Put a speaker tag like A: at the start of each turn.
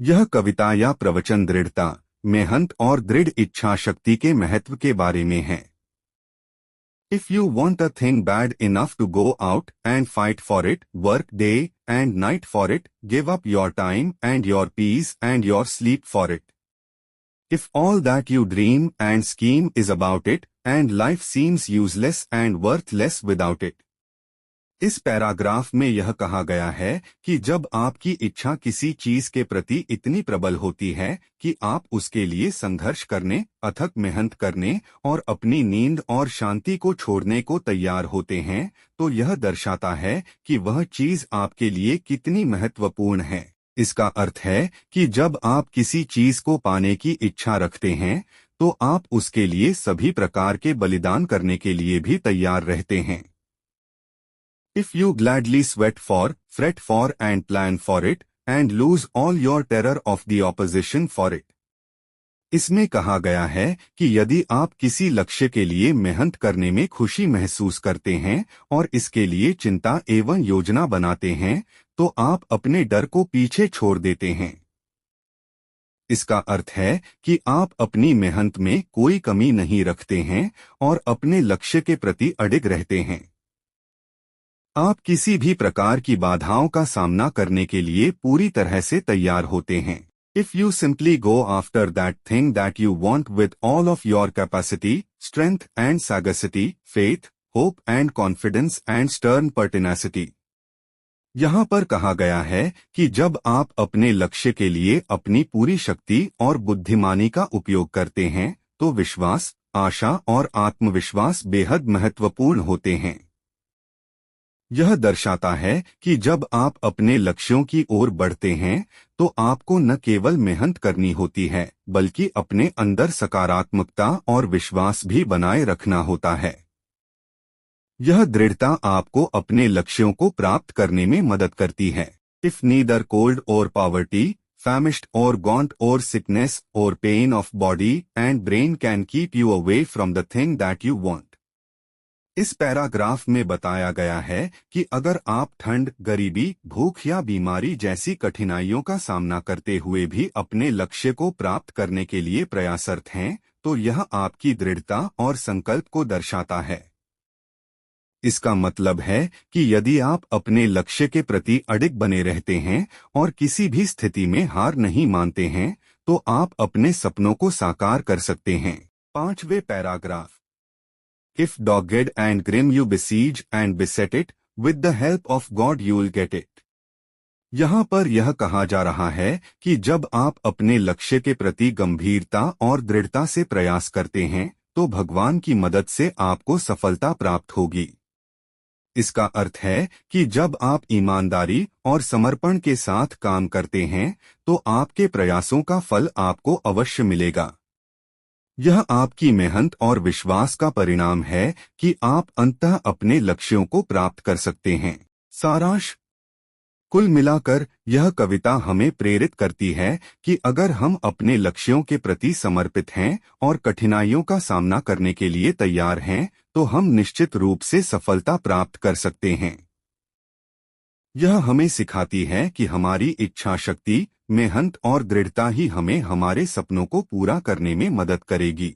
A: यह कविता या प्रवचन दृढ़ता, मेहनत और दृढ़ इच्छा शक्ति के महत्व के बारे में है। If you want a thing bad enough to go out and fight for it, work day and night for it, give up your time and your peace and your sleep for it. If all that you dream and scheme is about it, and life seems useless and worthless without it. इस paragraph में यह कहा गया है कि जब आपकी इच्छा किसी चीज के प्रति इतनी प्रबल होती है कि आप उसके लिए संघर्ष करने, अथक मेहनत करने और अपनी नींद और शांति को छोड़ने को तैयार होते हैं, तो यह दर्शाता है कि वह चीज आपके लिए कितनी महत्वपूर्ण है। इसका अर्थ है कि जब आप किसी चीज को पाने की इच्छा रखते हैं, तो आप उसके लिए सभी प्रकार के बलिदान करने के लिए भी तैयार रहते हैं। If you gladly sweat for, fret for and plan for it, and lose all your terror of the opposition for it. इसमें कहा गया है कि यदि आप किसी लक्ष्य के लिए मेहनत करने में खुशी महसूस करते हैं और इसके लिए चिंता एवं योजना बनाते हैं, तो आप अपने डर को पीछे छोड़ देते हैं। इसका अर्थ है कि आप अपनी मेहनत में कोई कमी नहीं रखते हैं और अपने लक्ष्य के प्रति अडिग रहते हैं। आप किसी भी प्रकार की बाधाओं का सामना करने के लिए पूरी तरह से तैयार होते हैं। If you simply go after that thing that you want with all of your capacity, strength and sagacity, faith, hope and confidence and stern pertinacity. यहाँ पर कहा गया है कि जब आप अपने लक्ष्य के लिए अपनी पूरी शक्ति और बुद्धिमानी का उपयोग करते हैं, तो विश्वास, आशा और आत्मविश्वास बेहद महत्वपूर्ण होते हैं। यह दर्शाता है कि जब आप अपने लक्ष्यों की ओर बढ़ते हैं, तो आपको न केवल मेहनत करनी होती है, बल्कि अपने अंदर सकारात्मकता और विश्वास भी बनाए रखना होता है। यह दृढ़ता आपको अपने लक्ष्यों को प्राप्त करने में मदद करती है। If neither cold or poverty, famished or gaunt or sickness or pain of body and brain can keep you away from the thing that you want. इस पैराग्राफ में बताया गया है कि अगर आप ठंड, गरीबी, भूख या बीमारी जैसी कठिनाइयों का सामना करते हुए भी अपने लक्ष्य को प्राप्त करने के लिए प्रयासरत हैं, तो यह आपकी दृढ़ता और संकल्प को दर्शाता है। इसका मतलब है कि यदि आप अपने लक्ष्य के प्रति अडिग बने रहते हैं और किसी भी स्थिति में हार नहीं मानते हैं, तो आप अपने सपनों को साकार कर सकते हैं। 5वें paragraph. If dogged and grim you besiege and beset it, with the help of God you'll get it. यहाँ पर यह कहा जा रहा है कि जब आप अपने लक्ष्य के प्रति गंभीरता और दृढ़ता से प्रयास करते हैं, तो भगवान की मदद से आपको सफलता प्राप्त होगी। इसका अर्थ है कि जब आप ईमानदारी और समर्पण के साथ काम करते हैं, तो आपके प्रयासों का फल आपको अवश्य मिलेगा। यह आपकी मेहनत और विश्वास का परिणाम है कि आप अंततः अपने लक्ष्यों को प्राप्त कर सकते हैं। सारांश। कुल मिलाकर यह कविता हमें प्रेरित करती है कि अगर हम अपने लक्ष्यों के प्रति समर्पित हैं और कठिनाइयों का सामना करने के लिए तैयार हैं, तो हम निश्चित रूप से सफलता प्राप्त कर सकते हैं। यह हमें सिखाती है कि हमारी इच्छा शक्ति, मेहनत और दृढ़ता ही हमें हमारे सपनों को पूरा करने में मदद करेगी।